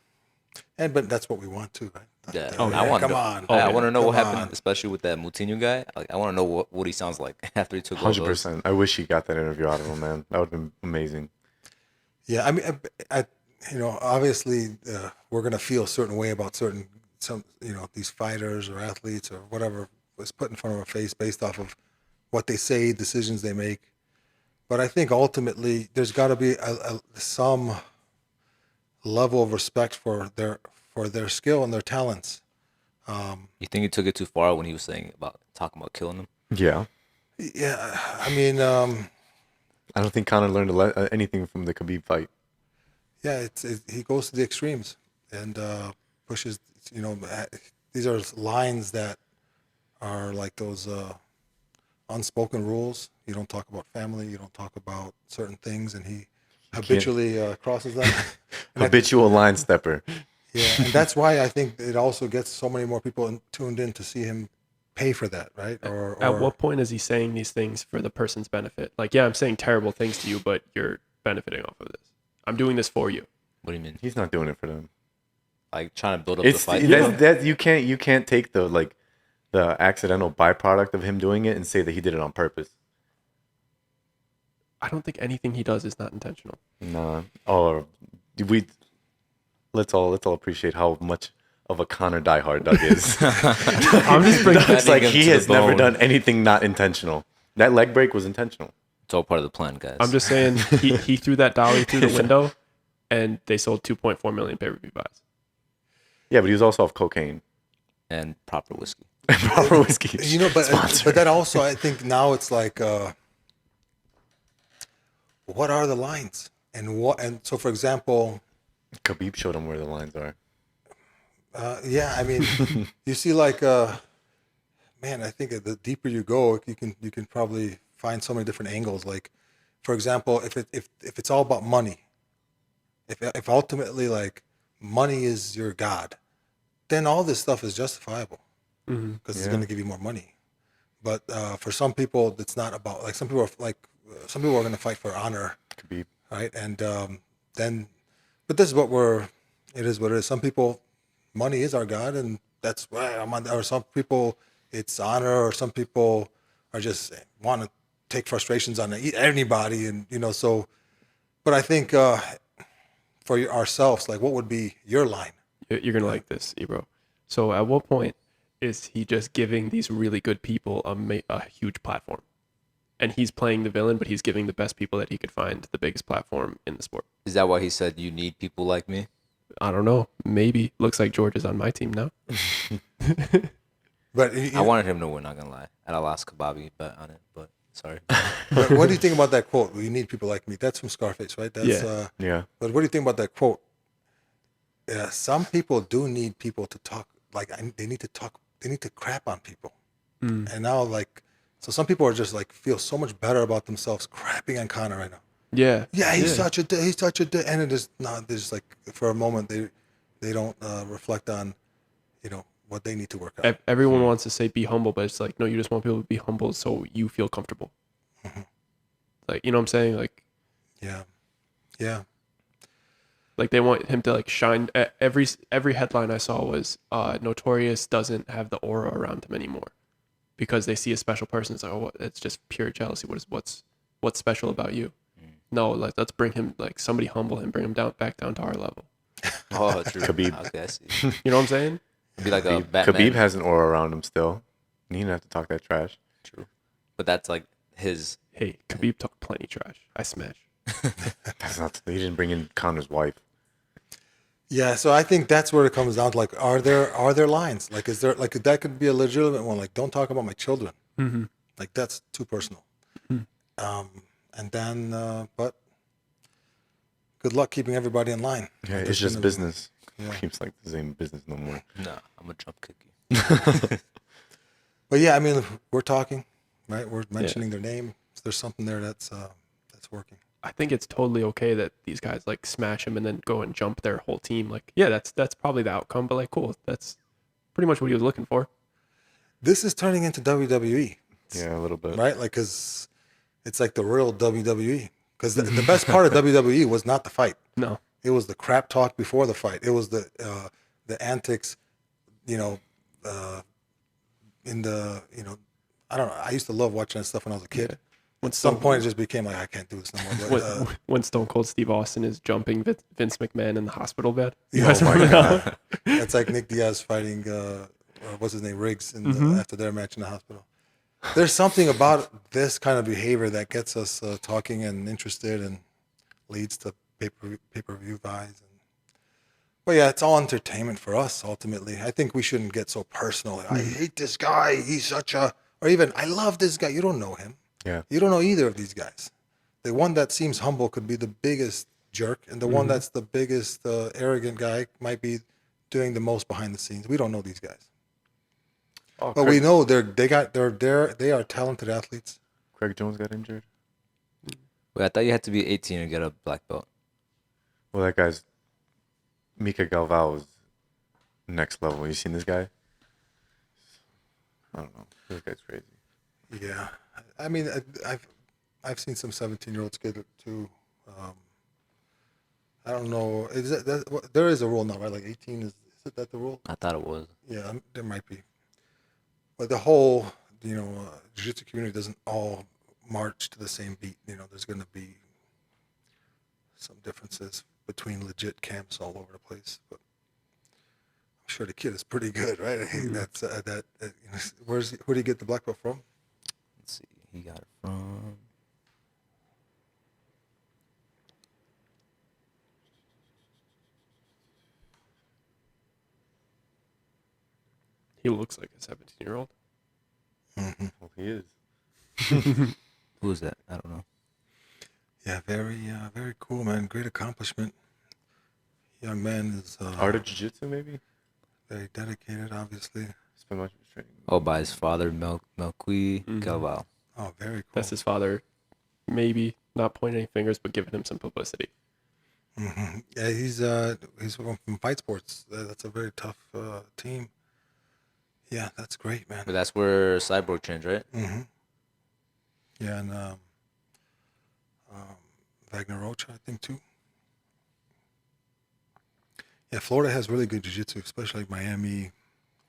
Yeah. But that's what we want too, right? Yeah. Oh, I yeah. want Come to on. I want to know what Come happened, on. especially with that Moutinho guy. Like, I want to know what he sounds like after he took all those. 100%. I wish he got that interview out of him, man. That would have been amazing. Yeah. I mean, obviously, we're gonna feel a certain way about certain some these fighters or athletes or whatever was put in front of our face based off of what they say, decisions they make. But I think ultimately there's got to be some level of respect for their skill and their talents. You think he took it too far when he was talking about killing him? Yeah. Yeah, I mean, I don't think Conor learned anything from the Khabib fight. yeah, he goes to the extremes and pushes. These are lines that are like those unspoken rules. You don't talk about family. You don't talk about certain things, and he habitually crosses them. Habitual line stepper. Yeah, and that's why I think it also gets so many more people tuned in to see him pay for that, right? Or At what point is he saying these things for the person's benefit? Like, yeah, I'm saying terrible things to you, but you're benefiting off of this. I'm doing this for you. What do you mean? He's not doing it for them. Like trying to build up the fight? That you can't take the accidental byproduct of him doing it and say that he did it on purpose. I don't think anything he does is not intentional. No. Or let's all appreciate how much of a Conor diehard Doug is. I'm just bringing It's like he has never done anything not intentional. That leg break was intentional. It's all part of the plan, guys. I'm just saying he threw that dolly through the window, and they sold 2.4 million pay-per-view buys. Yeah, but he was also off cocaine. And proper whiskey. Proper whiskey. But that also, I think now it's like, what are the lines? And so, for example, Khabib showed him where the lines are. yeah, I mean, you see, like, man, I think the deeper you go, you can probably find so many different angles. Like, for example, if it's all about money, if ultimately like money is your god, then all this stuff is justifiable because it's going to give you more money. But for some people, it's not about, like, some people are going to fight for honor, Khabib. right? And but this is it is what it is. Some people, money is our god, and that's why I'm on. Or some people, it's honor, or some people are just want to take frustrations on anybody, and so. But I think for ourselves, like, what would be your line? You're gonna like this, Ebro. So at what point is he just giving these really good people a huge platform? And he's playing the villain, but he's giving the best people that he could find the biggest platform in the sport. Is that why he said you need people like me? I don't know. Maybe. Looks like George is on my team now. But I wanted him to win, not gonna lie. And I lost Kababi bet on it, but sorry. But what do you think about that quote? You need people like me. That's from Scarface, right? That's, Yeah. Yeah. But what do you think about that quote? Yeah, some people do need people to talk. Like, they need to talk. They need to crap on people. And now, like, so some people are just like feel so much better about themselves crapping on Conor right now. Yeah. Yeah, he's such a and it is not. There's like, for a moment they don't reflect on what they need to work out. Everyone wants to say be humble, but it's like, no, you just want people to be humble so you feel comfortable. Like, you know what I'm saying? Like, Yeah. like they want him to like shine. Every headline I saw was Notorious doesn't have the aura around him anymore because they see a special person. It's like, oh, it's just pure jealousy. What's special about you? No, like, let's bring him, like, somebody humble him, bring him back down to our level. Oh, true. Khabib. Okay, I see. You know what I'm saying? It'd be like a Batman. Khabib has an aura around him still. And he didn't have to talk that trash. True. But that's like his... Hey, Khabib talk plenty trash. I smash. That's not. He didn't bring in Conor's wife. Yeah, so I think that's where it comes down to, like, are there lines? Like, is there, like, that could be a legitimate one? Like, don't talk about my children. Like, that's too personal. And then, but good luck keeping everybody in line. Yeah, Like, it's just business. Yeah. Seems like this ain't business no more. Nah, I'm a jump kick you. But yeah, I mean, we're talking, right? We're mentioning their name. There's something there that's working. I think it's totally okay that these guys like smash him and then go and jump their whole team. Like, yeah, that's probably the outcome, but like, cool. That's pretty much what he was looking for. This is turning into WWE. Yeah, a little bit. Right? Like, because it's like the real WWE. Because the best part of WWE was not the fight. No. It was the crap talk before the fight. It was the antics, in the, I don't know. I used to love watching that stuff when I was a kid. At some point, it just became like, I can't do this no more. But, when Stone Cold Steve Austin is jumping Vince McMahon in the hospital bed. You oh guys my remember that? God. It's like Nick Diaz fighting, what's his name, Riggs, after their match in the hospital. There's something about this kind of behavior that gets us talking and interested and leads to pay-per-view buys. But yeah, it's all entertainment for us, ultimately. I think we shouldn't get so personal. I hate this guy. He's such a... Or even, I love this guy. You don't know him. Yeah. You don't know either of these guys. The one that seems humble could be the biggest jerk, and the one that's the biggest arrogant guy might be doing the most behind the scenes. We don't know these guys. Oh, But we know they are talented athletes. Craig Jones got injured. Wait, I thought you had to be 18 to get a black belt. Well, that guy's Mika Galvao was next level. You seen this guy? I don't know. This guy's crazy. Yeah, I mean, I've seen some 17-year-olds get it too. I don't know. There is a rule now, right? Like 18 is it that the rule? I thought it was. Yeah, there might be. But the whole, jiu-jitsu community doesn't all march to the same beat. There's going to be some differences between legit camps all over the place. But I'm sure the kid is pretty good, right? I think that's who did he get the black belt from? Let's see. He got it from... He looks like a 17-year-old. Well, he is. Who is that? I don't know. Yeah, very cool, man. Great accomplishment. Young man is Art of Jiu-Jitsu, maybe? very dedicated, obviously. Spent much of his training. Oh, by his father, Melqui Galvao. Oh, very cool. That's his father, maybe not pointing any fingers, but giving him some publicity. Yeah, he's from Fight Sports. That's a very tough team. Yeah, that's great, man. But that's where Cyborg trains, right? Yeah, and Wagner Rocha, I think, too. Yeah, Florida has really good jiu-jitsu, especially like Miami.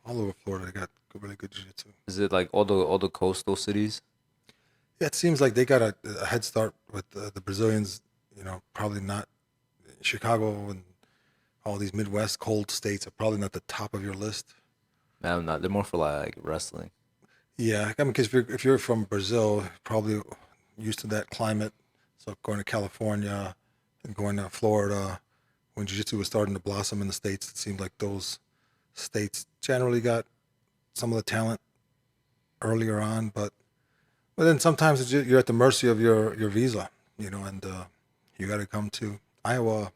All over Florida, they got really good jiu-jitsu. Is it like all the coastal cities? Yeah, it seems like they got a head start with the Brazilians, probably not. Chicago and all these Midwest cold states are probably not the top of your list. No, not. They're more for like wrestling. Yeah, I mean, because if you're from Brazil, probably used to that climate. So going to California and going to Florida, when jiu-jitsu was starting to blossom in the States, it seemed like those states generally got some of the talent earlier on. But then sometimes you're at the mercy of your visa, and you got to come to Iowa,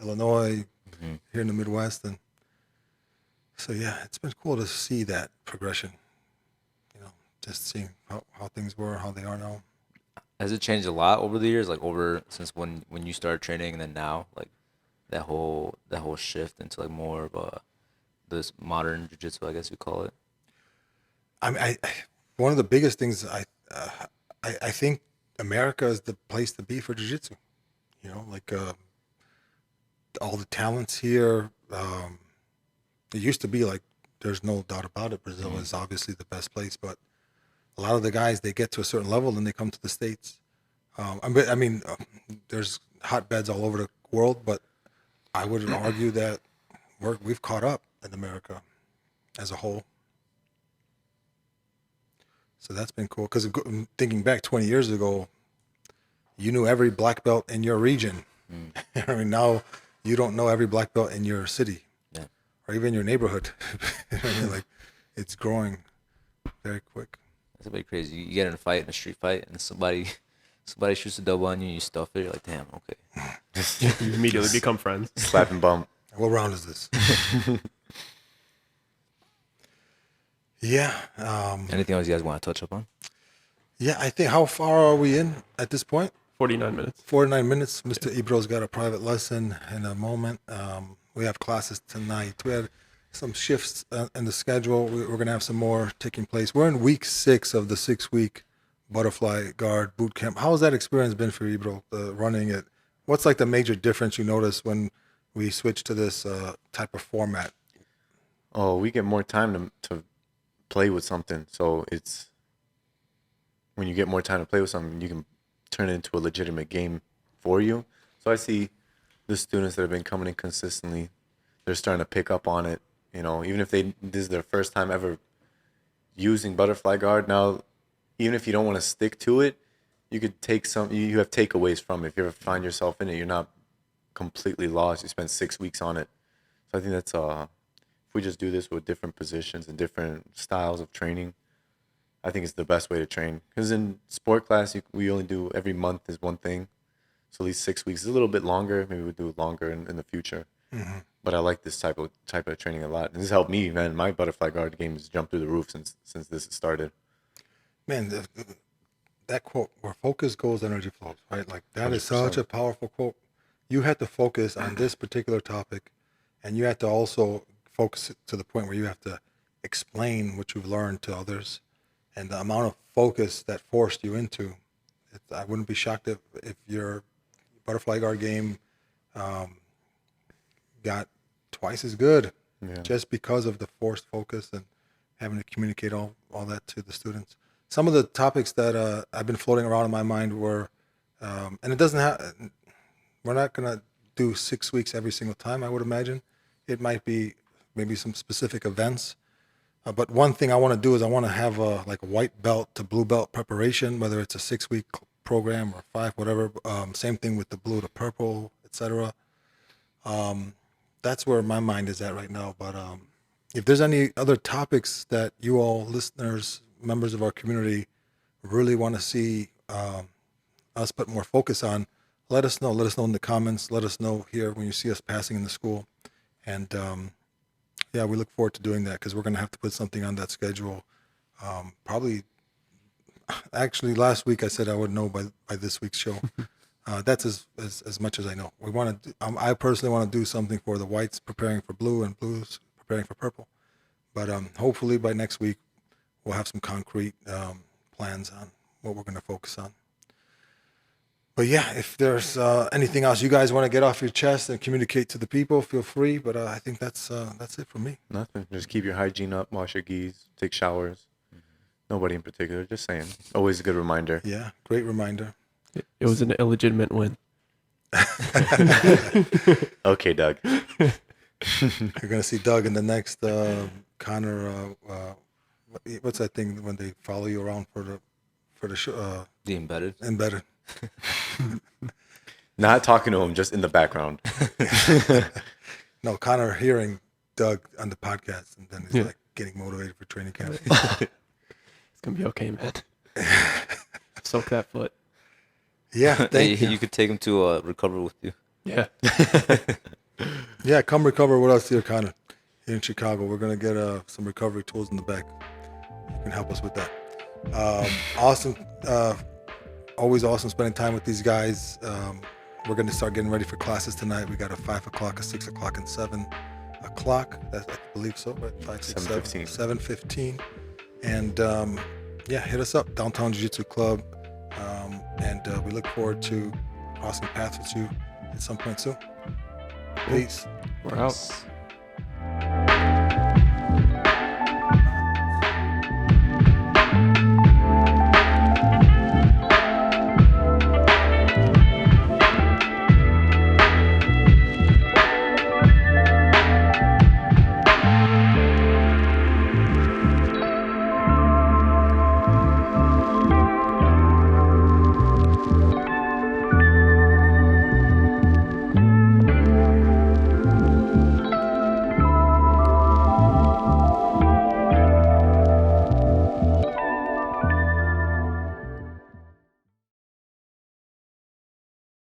Illinois, here in the Midwest. And so, yeah, it's been cool to see that progression, just seeing how things were, how they are now. Has it changed a lot over the years? Like since when you started training and then now, like that whole shift into like more of this modern jiu-jitsu, I guess you call it. I mean, one of the biggest things I think America is the place to be for jiu-jitsu. Like all the talents here. It used to be like, there's no doubt about it, Brazil is obviously the best place, but a lot of the guys, they get to a certain level and they come to the States. I mean, there's hotbeds all over the world, but I would argue that we've caught up in America as a whole. So that's been cool. Because thinking back 20 years ago, you knew every black belt in your region. I mean, now you don't know every black belt in your city, or even your neighborhood. I mean, like, it's growing very quick. That's a bit crazy. You get in a fight, in a street fight, and somebody shoots a double on you, and you stuff it. You're like, damn, okay. You immediately become friends. Slap and bump. What round is this? Yeah. Anything else you guys want to touch up on? Yeah, I think, how far are we in at this point? 49 minutes. 49 minutes. Mr. Ibro's got a private lesson in a moment. We have classes tonight. We had some shifts in the schedule. We're going to have some more taking place. We're in week 6 of the 6-week butterfly guard boot camp. How has that experience been for Ibro, running it? What's like the major difference you notice when we switch to this type of format? Oh, we get more time to play with something. So when you get more time to play with something, you can turn it into a legitimate game for you. So I see the students that have been coming in consistently, they're starting to pick up on it. You know, even if this is their first time ever using butterfly guard, now, even if you don't want to stick to it, you could take you have takeaways from it. If you ever find yourself in it, you're not completely lost. You spend 6 weeks on it. So I think that's, if we just do this with different positions and different styles of training, I think it's the best way to train. Because in sport class, we only do every month is one thing. So at least 6 weeks is a little bit longer. Maybe we'll do it longer in the future. Mm-hmm. But I like this type of training a lot. And this has helped me, man. My butterfly guard game has jumped through the roof since this started. Man, that quote, where focus goes, energy flows, right? Like, that 100%. Is such a powerful quote. You had to focus on this particular topic, and you had to also focus to the point where you have to explain what you've learned to others, and the amount of focus that forced you into. I wouldn't be shocked if your butterfly guard game got twice as good, just because of the forced focus and having to communicate all that to the students. Some of the topics that I've been floating around in my mind were, and it doesn't have, we're not going to do 6 weeks every single time, I would imagine. It might be maybe some specific events. But one thing I want to do is I want to have a white belt to blue belt preparation, whether it's a 6-week program or 5, whatever. Same thing with the blue to purple, etc. That's where my mind is at right now. But if there's any other topics that you all listeners, members of our community, really want to see us put more focus on, let us know. Let us know in the comments. Let us know here when you see us passing in the school. And yeah, we look forward to doing that, because we're going to have to put something on that schedule. Probably, actually, last week I said I would know by this week's show. That's as much as I know. We want to. I personally want to do something for the whites preparing for blue and blues preparing for purple. But hopefully by next week we'll have some concrete plans on what we're going to focus on. But yeah, if there's anything else you guys want to get off your chest and communicate to the people, feel free. But I think that's it for me. Nothing. Just keep your hygiene up, wash your gis, take showers. Nobody in particular, just saying. Always a good reminder. Yeah, great reminder. It was an illegitimate win. Okay, Doug. You're going to see Doug in the next Conor, what's that thing when they follow you around for the show? The embedded. Embedded. Not talking to him, just in the background. No, Conor hearing Doug on the podcast, and then he's like getting motivated for training camp. It's going to be okay, man. Soak that foot. Yeah, thank you. You could take him to recover with you. Yeah. Yeah, come recover with us here, Conor, here in Chicago. We're going to get some recovery tools in the back. You can help us with that. Awesome. Always awesome spending time with these guys. We're going to start getting ready for classes tonight. We got a 5 o'clock, a 6 o'clock, and 7 o'clock. I believe so, right? 5, 6, 7, 7:15. And yeah, hit us up, Downtown Jiu Jitsu Club. And we look forward to crossing paths with you at some point soon. Peace. We're out.